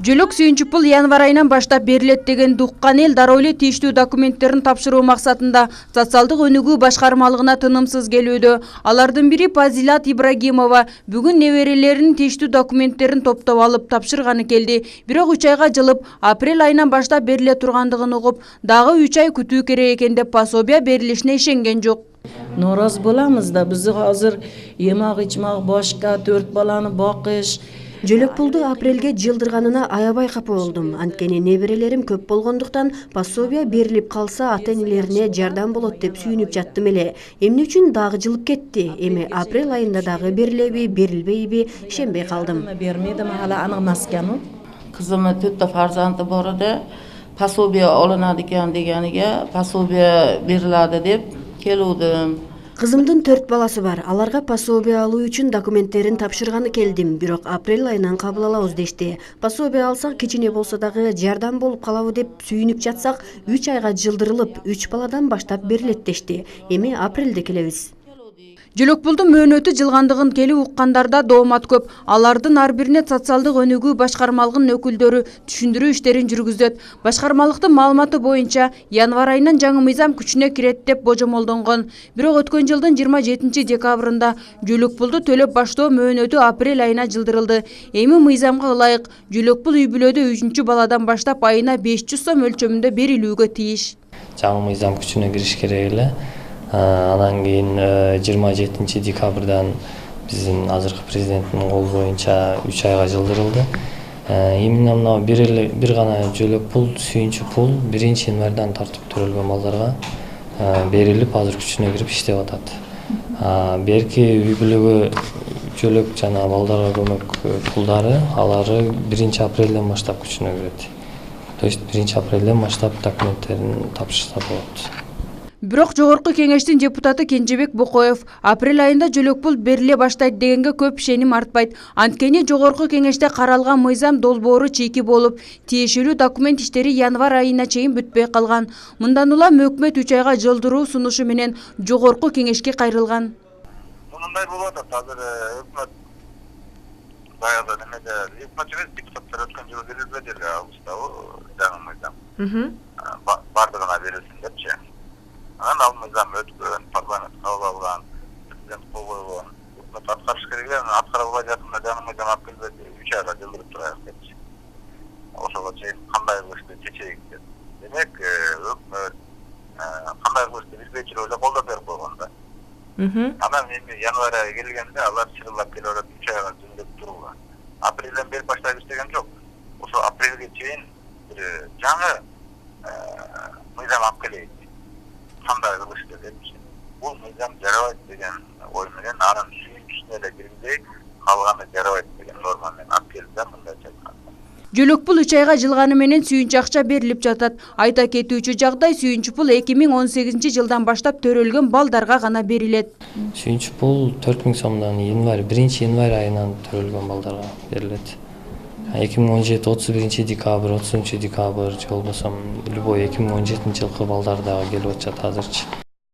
Жөлөк сүйүнчү пул январь айынан баштап берилет деген уккан эл дароо эле тийиштүү документтерин тапшыруу максатында социалдык өнүгүү башкармалыгына тынымсыз келүүдө. Алардын бири Пазилат Ибрагимова бүгүн неберелеринин тийиштүү документтерин топтоп алып тапшырганы келди. Бирок 3 айга жылып, апрель айынан баштап бериле тургандыгын угуп, дагы 3 ай күтүү керек экен деп пособия берилишине ишенген жок. Нороз боламыз да, биз азыр эмак ичмак башка 4 баланы бакыш. Жөлөк пулду апрелге жылдырганына аябай капа болдум. Анткени неберелерим көп болгондуктан пособия берилип калса ата-энелерине жардам болот деп сүйүнүп жаттым эле. Эмне үчүн дагы жылып кетти? Эми апрель айында дагы берилеби, берилбейби, ишенбей калдым. Бермейдим, hala аныкмас экен. Кызымын 4 фарзанды бар эди. Пособия алынат экен дегениге, пособия берилadi деп келүүдүм. Кызымдын 4 баласы бар. Аларга пособия алуу үчүн документтерин тапшырганы келдим. Бирок апрель айынан кабыл алабыз дешти. Пособия алсак кичине болсо дагы жардам болуп калабы деп сүйүнүп жатсак, 3 айга жылдырылып, 3 баладан баштап берилет дешти. Эми апрелде келебиз. Жөлөк пулдун мөөнөтү жылгандыгын келип уккандарда доомат көп. Алардын ар бирине социалдык өнүгүү башкармалыгынын өкүлдөрү түшүндүрүү иштерин жүргүзөт. Башкармалыктын маалыматы боюнча, январь айынан жаңы мыйзам күчүнө кирет деп божомолдонгон. Бирок өткөн жылдын 27 декабрында жөлөк пулду төлөп баштоо мөөнөтү апрель айына жылдырылды. Эми мыйзамга ылайык жөлөк пул үй бүлөдө 3 баладан баштап айына 500 сом өлчөмүндө берилүүгө тийиш. Жаңы мыйзам күчүнө кириш керек эле. Анан кийин 27 декабрдан биздин азыркы президенттин кол боюнча 3 айга жылдырылды. Именно мына бир гана жөлөк пул, сүйүнчү пул 1 январдан тартып төрөлгөн балдарга берилип, азыр күчүнө кирип иштеп атат. Берки үй бүлөгө жөлөк жана балдарга көмөк пулдары алары 1 апрелден баштап күчүнө кирет. То есть 1 апрелден баштап документтерин тапшырса болот. Бирок жогорку кеңештин депутаты Кенжебек Бокоев апрель айында жөлөк пул бериле баштайт дегенге көп ишеним артпайт. Анткени жогорку кеңеште каралган мыйзам долбоору чийки болуп, тиешелүү документ иштери январь айына чейин бүтпөй калган. Мындан улам өкмөт 3 айга жылдыруу сунушу менен жогорку кеңешке кайрылган. Мындай болот, азыр өкмөт баягы немеде өкмөт эмес, депутаттар өткөн жылы берилбеди эле августта жаңы мыйзам. Бардыгына берилсин депчи. Анан ал мыйзам өткөн, парламент кабыл алган, президент кол койгон. Өкмөт аткарыш керек эле, аткара албай жатканда жаңы мыйзам алып келбеди, 3 айга жылдырып турайык депчи. Ошого чейин кандай кылышты чечейик деп. Демек, өкмөт кандай кылышты билбейчү эле колдоп берип койгон да. Анан эми январь айы келгенде алар чырылдап келип атат, 3 айга жылдырып турууга. Апрелден бери баштайбыз деген жок. Ошо апрелге чейин бир жаңы мыйзам алып келейик. Кандай кылышты депчи. Бул мыйзам жарабайт деген ой менен анын сүйүнчүсүнө эле киргизейик, калганы жарабайт деген норма менен алып келди мындайча айтканда. Жөлөк пул 3 айга жылганы менен сүйүнчү акча берилип жатат. Айта кетүүчү жагдай, сүйүнчү пул 2018 жылдан баштап төрөлгөн балдарга гана берилет. Сүйүнчү пул 4000 сомдон 1 январь айынан төрөлгөн балдарга берилет. 2017 31 декабрь, 30 декабрь же болбосо любой 2017 жылкы балдар дагы келип атышат азырчы.